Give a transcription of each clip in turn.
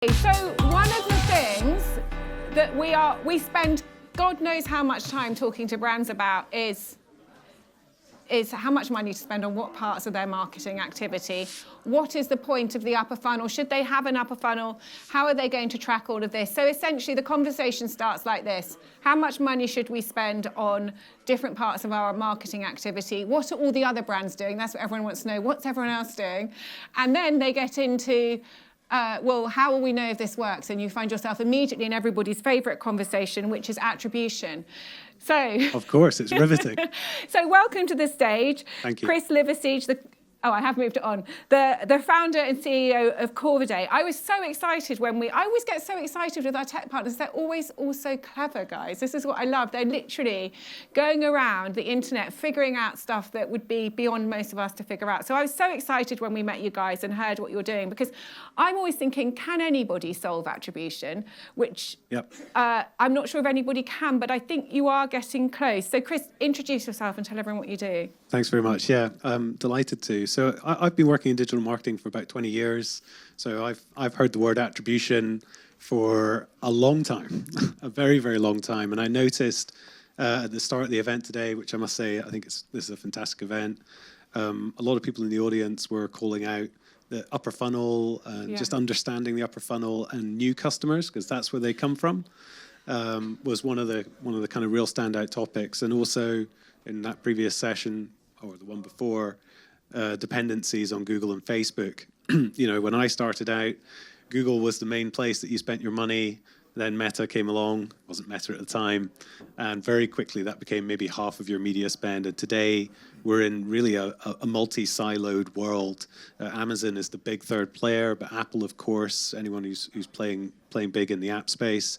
So one of the things that we spend God knows how much time talking to brands about is how much money to spend on what parts of their marketing activity. What is the point of the upper funnel? Should they have an upper funnel? How are they going to track all of this? So essentially the conversation starts like this. How much money should we spend on different parts of our marketing activity? What are all the other brands doing? That's what everyone wants to know. What's everyone else doing? And then they get into well, how will we know if this works? And you find yourself immediately in everybody's favourite conversation, which is attribution. So, of course, it's riveting. So welcome to the stage. Thank you. Chris Liversidge, I have moved it on. The founder and CEO of Corviday. I was so excited I always get so excited with our tech partners. They're always also clever, guys. This is what I love. They're literally going around the internet, figuring out stuff that would be beyond most of us to figure out. So I was so excited when we met you guys and heard what you're doing, because I'm always thinking, can anybody solve attribution? Which I'm not sure if anybody can, but I think you are getting close. So Chris, introduce yourself and tell everyone what you do. Thanks very much. Yeah, I'm delighted to. So I've been working in digital marketing for about 20 years. So I've heard the word attribution for a long time, a very, very long time. And I noticed at the start of the event today, which I must say, I think this is a fantastic event, a lot of people in the audience were calling out the upper funnel and just understanding the upper funnel and new customers, because that's where they come from, was one of the kind of real standout topics. And also in that previous session, or the one before, dependencies on Google and Facebook. You know, when I started out, Google was the main place that you spent your money. Then Meta came along, it wasn't Meta at the time, and very quickly that became maybe half of your media spend. And today we're in really a multi-siloed world. Amazon is the big third player, but Apple, of course, anyone who's playing big in the app space.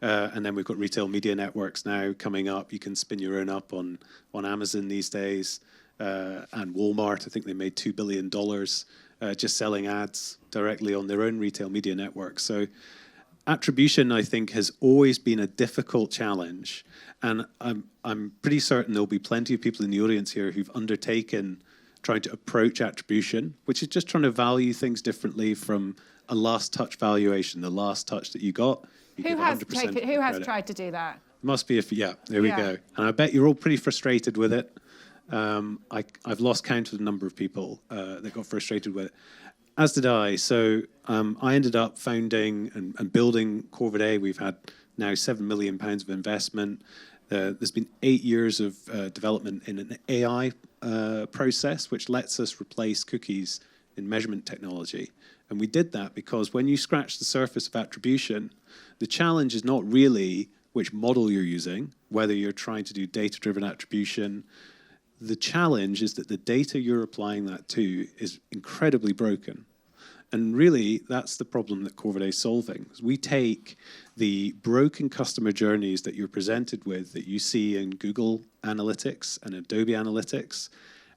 And then we've got retail media networks now coming up. You can spin your own up on Amazon these days. And Walmart, I think they made $2 billion just selling ads directly on their own retail media network. So attribution, I think, has always been a difficult challenge. And I'm pretty certain there'll be plenty of people in the audience here who've undertaken trying to approach attribution, which is just trying to value things differently from a last touch valuation, the last touch that you got. Who has tried to do that? Must be there we go. And I bet you're all pretty frustrated with it. I've lost count of the number of people that got frustrated with it, as did I. So I ended up founding and building Corviday. We've had now £7 million of investment. There's been 8 years of development in an AI process, which lets us replace cookies in measurement technology. And we did that because when you scratch the surface of attribution, the challenge is not really which model you're using, whether you're trying to do data-driven attribution. The challenge is that the data you're applying that to is incredibly broken. And really, that's the problem that Corviday is solving. We take the broken customer journeys that you're presented with, that you see in Google Analytics and Adobe Analytics,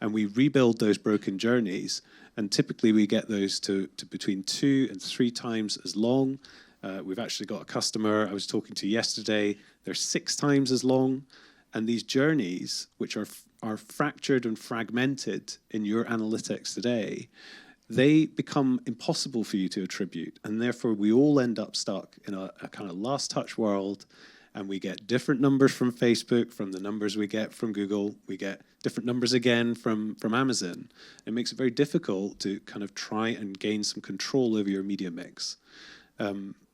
and we rebuild those broken journeys. And typically, we get those to between 2 and 3 times as long. We've actually got a customer I was talking to yesterday. They're 6 times as long. And these journeys, which are fractured and fragmented in your analytics today, they become impossible for you to attribute. And therefore, we all end up stuck in a kind of last touch world. And we get different numbers from Facebook, from the numbers we get from Google. We get different numbers again from Amazon. It makes it very difficult to kind of try and gain some control over your media mix.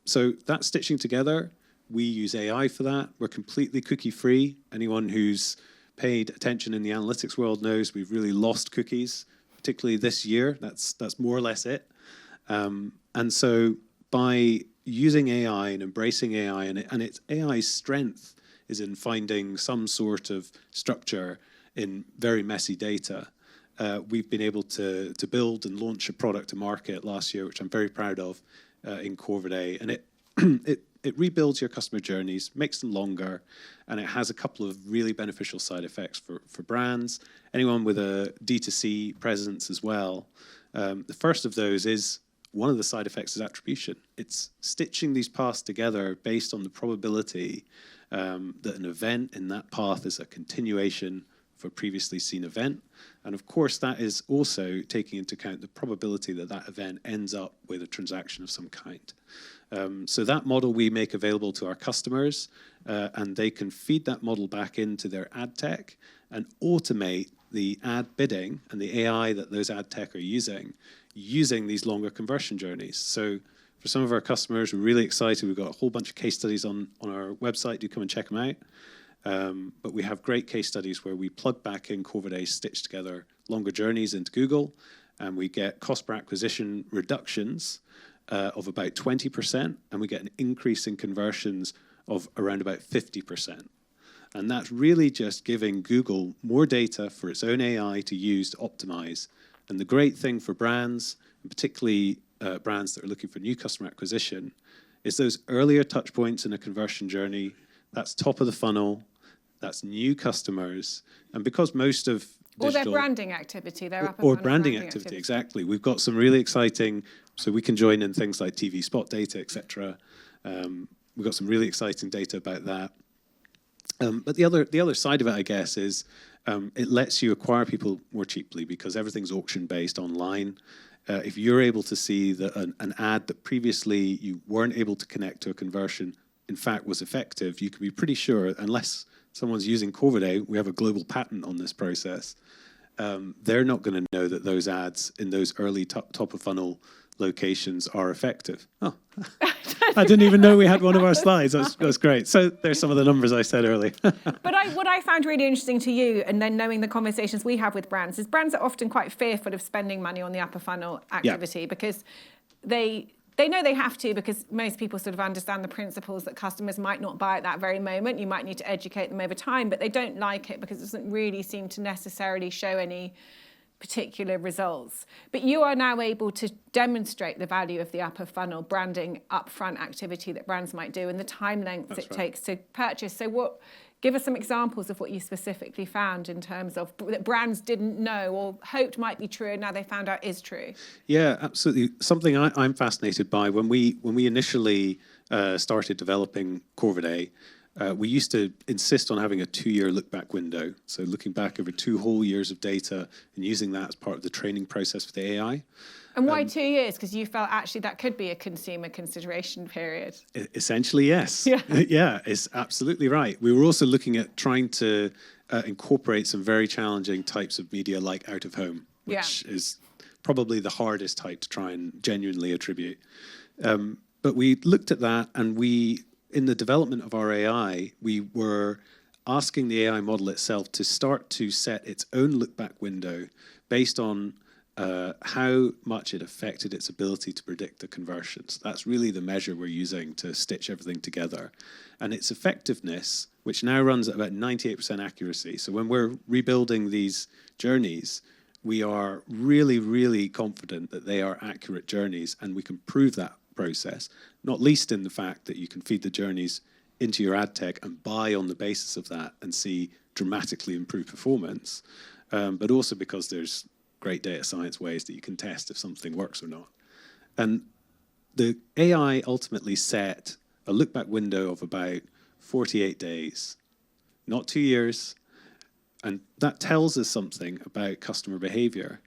So that stitching together, we use AI for that. We're completely cookie-free. Anyone who's paid attention in the analytics world knows we've really lost cookies, particularly this year. That's more or less it. And so by using AI and embracing AI, and its AI's strength is in finding some sort of structure in very messy data. We've been able to build and launch a product to market last year, which I'm very proud of, in Corviday. And it rebuilds your customer journeys, makes them longer, and it has a couple of really beneficial side effects for brands. Anyone with a DTC presence as well. The first of those is, one of the side effects is attribution. It's stitching these paths together based on the probability that an event in that path is a continuation of a previously seen event. And of course, that is also taking into account the probability that that event ends up with a transaction of some kind. So that model we make available to our customers, and they can feed that model back into their ad tech and automate the ad bidding and the AI that those ad tech are using these longer conversion journeys. So for some of our customers, we're really excited. We've got a whole bunch of case studies on our website. Do come and check them out. But we have great case studies where we plug back in Corviday, stitch together longer journeys into Google, and we get cost per acquisition reductions of about 20%, and we get an increase in conversions of around about 50%. And that's really just giving Google more data for its own AI to use to optimize. And the great thing for brands, and particularly brands that are looking for new customer acquisition, is those earlier touch points in a conversion journey. That's top of the funnel, that's new customers. And because most of or their branding activity, their upper or funnel branding activity, exactly. We've got some really exciting, so we can join in things like TV spot data, etc. We've got some really exciting data about that. But the other side of it, I guess, is it lets you acquire people more cheaply because everything's auction-based online. If you're able to see that an ad that previously you weren't able to connect to a conversion, in fact, was effective, you can be pretty sure, unless someone's using Corviday, we have a global patent on this process, they're not going to know that those ads in those early top of funnel locations are effective. Oh, I didn't even know we had one of our slides. That's great. So there's some of the numbers I said earlier. But what I found really interesting to you, and then knowing the conversations we have with brands, is brands are often quite fearful of spending money on the upper funnel activity because they know they have to, because most people sort of understand the principles that customers might not buy at that very moment. You might need to educate them over time, but they don't like it because it doesn't really seem to necessarily show any particular results. But you are now able to demonstrate the value of the upper funnel branding upfront activity that brands might do and the time length it takes to purchase. So give us some examples of what you specifically found in terms of that brands didn't know or hoped might be true and now they found out is true. Yeah, absolutely. Something I'm fascinated by when we initially started developing Corviday, we used to insist on having a 2-year look-back window. So looking back over 2 whole years of data and using that as part of the training process for the AI. And why 2 years? Because you felt actually that could be a consumer consideration period. Essentially, yes. Yeah. Yeah, it's absolutely right. We were also looking at trying to incorporate some very challenging types of media like out of home, which is probably the hardest type to try and genuinely attribute. But we looked at that, and in the development of our AI, we were asking the AI model itself to start to set its own look-back window based on how much it affected its ability to predict the conversions. That's really the measure we're using to stitch everything together. And its effectiveness, which now runs at about 98% accuracy. So when we're rebuilding these journeys, we are really, really confident that they are accurate journeys, and we can prove that process, not least in the fact that you can feed the journeys into your ad tech and buy on the basis of that and see dramatically improved performance, but also because there's great data science ways that you can test if something works or not. And the AI ultimately set a look-back window of about 48 days, not 2 years, and that tells us something about customer behavior.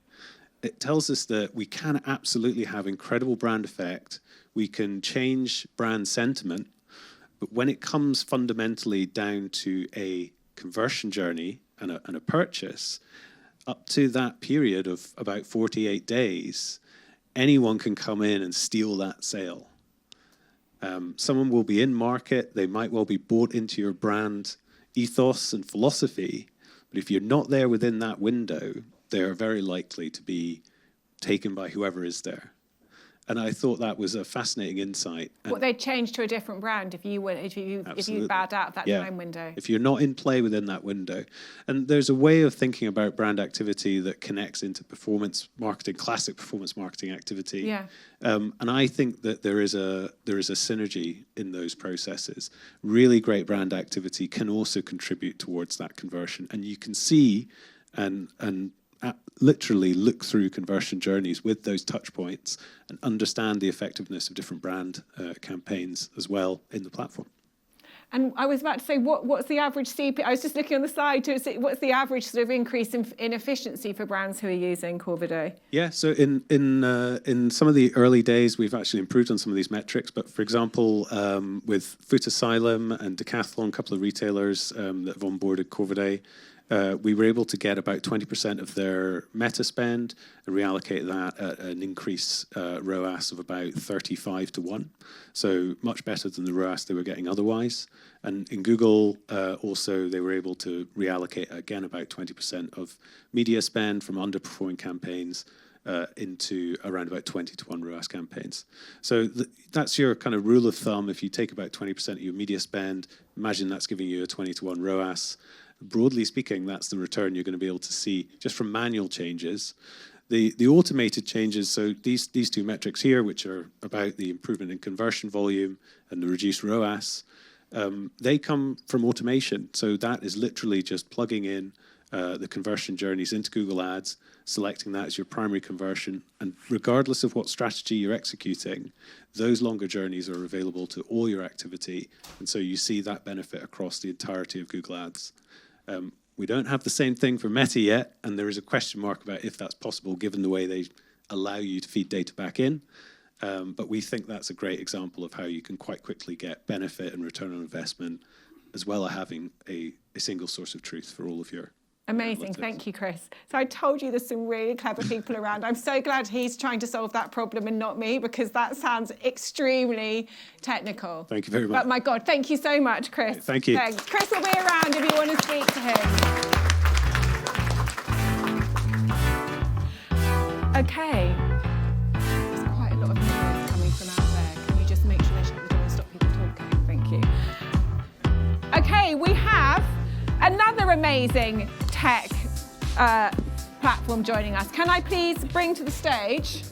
It tells us that we can absolutely have incredible brand effect. We can change brand sentiment, but when it comes fundamentally down to a conversion journey and a purchase, up to that period of about 48 days, anyone can come in and steal that sale. Someone will be in market, they might well be bought into your brand ethos and philosophy, but if you're not there within that window, they're very likely to be taken by whoever is there. And I thought that was a fascinating insight. What they'd change to a different brand if you bowed out of that time window. If you're not in play within that window. And there's a way of thinking about brand activity that connects into performance marketing, classic performance marketing activity. Yeah. And I think that there is a synergy in those processes. Really great brand activity can also contribute towards that conversion. And you can see and literally look through conversion journeys with those touch points and understand the effectiveness of different brand campaigns as well in the platform. And I was about to say, what's the average CP? I was just looking on the side to see what's the average sort of increase in efficiency for brands who are using Corviday? Yeah, so in some of the early days, we've actually improved on some of these metrics. But for example, with Food Asylum and Decathlon, a couple of retailers that have onboarded Corviday, we were able to get about 20% of their meta spend and reallocate that at an increase ROAS of about 35 to 1. So much better than the ROAS they were getting otherwise. And in Google, also, they were able to reallocate, again, about 20% of media spend from underperforming campaigns into around about 20 to 1 ROAS campaigns. So that's your kind of rule of thumb. If you take about 20% of your media spend, imagine that's giving you a 20 to 1 ROAS. Broadly speaking, that's the return you're going to be able to see just from manual changes. The automated changes, so these two metrics here, which are about the improvement in conversion volume and the reduced ROAS, they come from automation. So that is literally just plugging in the conversion journeys into Google Ads, selecting that as your primary conversion, and regardless of what strategy you're executing, those longer journeys are available to all your activity, and so you see that benefit across the entirety of Google Ads. We don't have the same thing for Meta yet, and there is a question mark about if that's possible given the way they allow you to feed data back in. But we think that's a great example of how you can quite quickly get benefit and return on investment, as well as having a single source of truth for all of your Amazing. analytics. Thank you, Chris. So I told you there's some really clever people around. I'm so glad he's trying to solve that problem and not me, because that sounds extremely technical. Thank you very much. But my God, thank you so much, Chris. Thank you. Thanks. Chris will be around if you want to speak to him. Okay. There's quite a lot of noise coming from out there. Can you just make sure they shut the door and stop people talking? Thank you. Okay, we have another amazing tech platform joining us. Can I please bring to the stage